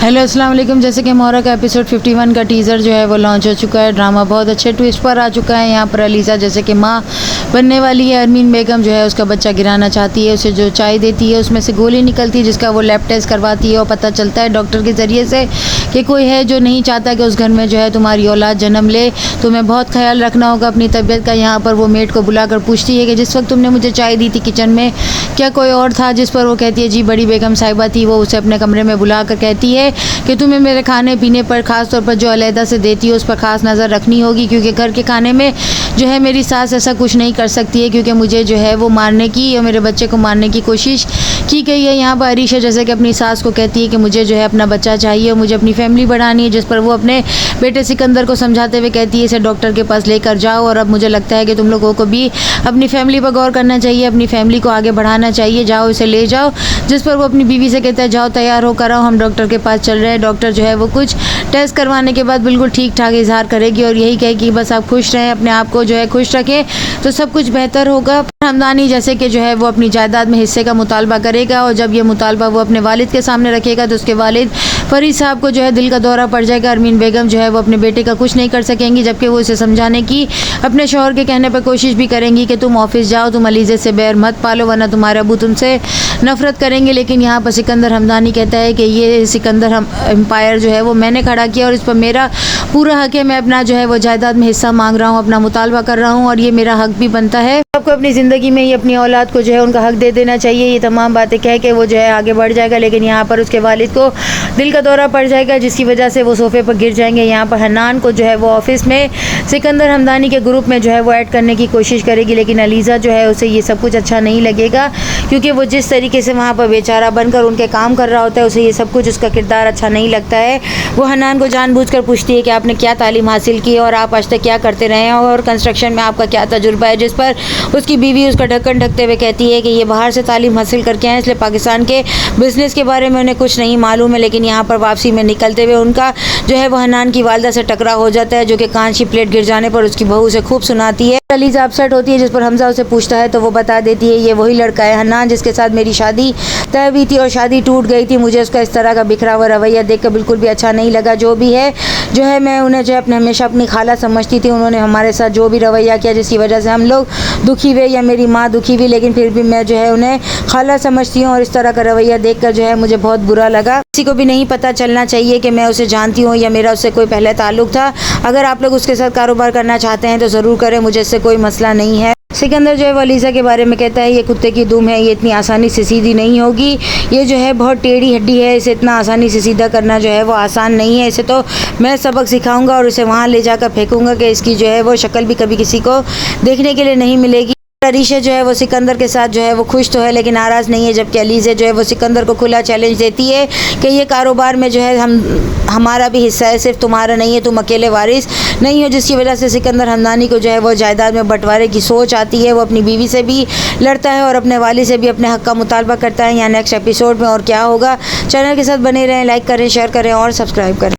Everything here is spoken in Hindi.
हेलो अस्सलाम वालेकुम। जैसे कि मोहरा का एपिसोड 51 का टीज़र जो है वो लॉन्च हो चुका है। ड्रामा बहुत अच्छे ट्विस्ट पर आ चुका है। यहाँ पर अलीज़ा जैसे कि माँ बनने वाली है। अरमीन बेगम जो है उसका बच्चा गिराना चाहती है। उसे जो चाय देती है उसमें से गोली निकलती है जिसका वो लैब टेस्ट करवाती है और पता चलता है डॉक्टर के ज़रिए से कि कोई है जो नहीं चाहता कि उस घर में जो है तुम्हारी औलाद जन्म ले। तुम्हें बहुत ख्याल रखना होगा अपनी तबीयत का। यहाँ पर वो मेड को बुलाकर पूछती है कि जिस वक्त तुमने मुझे चाय दी थी किचन में क्या कोई और था, जिस पर वो कहती है जी बड़ी बेगम साहिबा थी। वो उसे अपने कमरे में बुला कर कहती है कि तुम्हें मेरे खाने पीने पर ख़ास तौर पर जो अलहदा से देती है उस पर ख़ास नज़र रखनी होगी, क्योंकि घर के खाने में जो है मेरी सास ऐसा कुछ नहीं कर सकती है, क्योंकि मुझे जो है वो मारने की और मेरे बच्चे को मारने की कोशिश की गई है। यहाँ पर अरीशा जैसे कि अपनी सास को कहती है कि मुझे जो है अपना बच्चा चाहिए और मुझे अपनी फैमिली बढ़ानी है, जिस पर वो अपने बेटे सिकंदर को समझाते हुए कहती है इसे डॉक्टर के पास लेकर जाओ और अब मुझे लगता है कि तुम लोगों को भी अपनी फैमिली पर गौर करना चाहिए, अपनी फैमिली को आगे बढ़ाना चाहिए, जाओ इसे ले जाओ। जिस पर वो अपनी बीवी से कहता है जाओ तैयार होकर आओ, हम डॉक्टर के पास चल रहे हैं। डॉक्टर जो है वो कुछ टेस्ट करवाने के बाद बिल्कुल ठीक ठाक इजहार करेगी और यही कहेगी बस आप खुश रहें, अपने आप को जो है खुश रखें तो सब कुछ बेहतर होगा। हमदानी जैसे कि जो है वो अपनी जायदाद में हिस्से का मुतालबा करेगा और जब ये मुतालबा वो अपने वालिद के सामने रखेगा तो उसके वालिद फरीद साहब को जो है दिल का दौरा पड़ जाएगा। अरमीन बेगम जो है वो अपने बेटे का कुछ नहीं कर सकेंगी, जबकि वो उसे समझाने की अपने शौहर के कहने पर कोशिश भी करेंगी कि तुम ऑफिस जाओ, तुम अलीज़े से बैर मत पालो वरना तुम्हारे अबू तुमसे नफरत करेंगे। लेकिन यहाँ पर सिकंदर हमदानी कहता है कि ये सिकंदर एम्पायर जो है वो मैंने खड़ा किया और इस पर मेरा पूरा हक है। मैं अपना जो है वो जायदाद में हिस्सा मांग रहा हूँ, अपना मुतालबा कर रहा हूँ और ये मेरा हक भी बनता है। आपको अपनी ज़िंदगी में ही अपनी औलाद को जो है उनका हक दे देना चाहिए। ये तमाम बातें कह के वो जो है आगे बढ़ जाएगा, लेकिन यहाँ पर उसके वालिद को दिल का दौरा पड़ जाएगा जिसकी वजह से वो सोफे पर गिर जाएंगे। यहाँ पर हन्नान को जो है वो ऑफिस में सिकंदर हमदानी के ग्रुप में जो है वो ऐड करने की कोशिश करेगी, लेकिन अलीज़ा जो है उसे ये सब कुछ अच्छा नहीं लगेगा, क्योंकि वो जिस तरीके से वहाँ पर बेचारा बनकर उनके काम कर रहा होता है उसे ये सब कुछ उसका किरदार अच्छा नहीं लगता है। वो हन्नान को जानबूझकर पूछती है कि आपने क्या तालीम हासिल की और आप आज तक क्या करते रहे हैं और कंस्ट्रक्शन में आपका क्या तजुर्बा है, जिस पर उसकी बीवी उसका ढक्कन ढकते हुए कहती है कि ये बाहर से तालीम हासिल करके आए इसलिए पाकिस्तान के बिज़नेस के बारे में उन्हें कुछ नहीं मालूम है। लेकिन यहाँ पर वापसी में निकलते हुए उनका जो है वो हन्नान की वालदा से टकराव हो जाता है, जो कि कांच की प्लेट गिर जाने पर उसकी बहू से खूब सुनाती है। अलीज़ा अपसेट होती है, जिस पर हमजा उसे पूछता है तो वो बता देती है ये वही लड़का है हन्नान जिसके साथ मेरी शादी तय हुई थी और शादी टूट गई थी। मुझे उसका इस तरह का बिखरा हुआ रवैया देखकर बिल्कुल भी अच्छा नहीं लगा। जो भी है जो है मैं उन्हें जो है अपने हमेशा अपनी खाला समझती थी। उन्होंने हमारे साथ जो भी रवैया किया जिसकी वजह से हम लोग दुखी हुए या मेरी माँ दुखी हुई, लेकिन फिर भी मैं जो है उन्हें खाला समझती हूँ और इस तरह का रवैया देखकर जो है मुझे बहुत बुरा लगा। किसी को भी नहीं पता चलना चाहिए कि मैं उसे जानती हूँ या मेरा उससे कोई पहले ताल्लुक था। अगर आप लोग उसके साथ कारोबार करना चाहते हैं तो ज़रूर करें, मुझे इससे कोई मसला नहीं है। सिकंदर जो है वो अलीज़ा के बारे में कहता है ये कुत्ते की दुम है, ये इतनी आसानी से सीधी नहीं होगी, ये जो है बहुत टेढ़ी हड्डी है, इसे इतना आसानी से सीधा करना जो है वो आसान नहीं है। इसे तो मैं सबक सिखाऊंगा और इसे वहाँ ले जाकर फेंकूंगा कि इसकी जो है वो शक्ल भी कभी किसी को देखने के लिए नहीं मिलेगी। अरीशा जो है वो सिकंदर के साथ जो है वो खुश तो है लेकिन नाराज़ नहीं है, जबकि अलीज़ा जो है वो सिकंदर को खुला चैलेंज देती है कि ये कारोबार में जो है हमारा भी हिस्सा है, सिर्फ तुम्हारा नहीं है, तुम अकेले वारिस नहीं हो, जिसकी वजह से सिकंदर हमदानी को जो है वो जायदाद में बंटवारे की सोच आती है। वो अपनी बीवी से भी लड़ता है और अपने वालिद से भी अपने हक़ का मुतालबा करता है। यहाँ नेक्स्ट एपिसोड में और क्या होगा। चैनल के साथ बने रहें, लाइक करें, शेयर करें और सब्सक्राइब करें।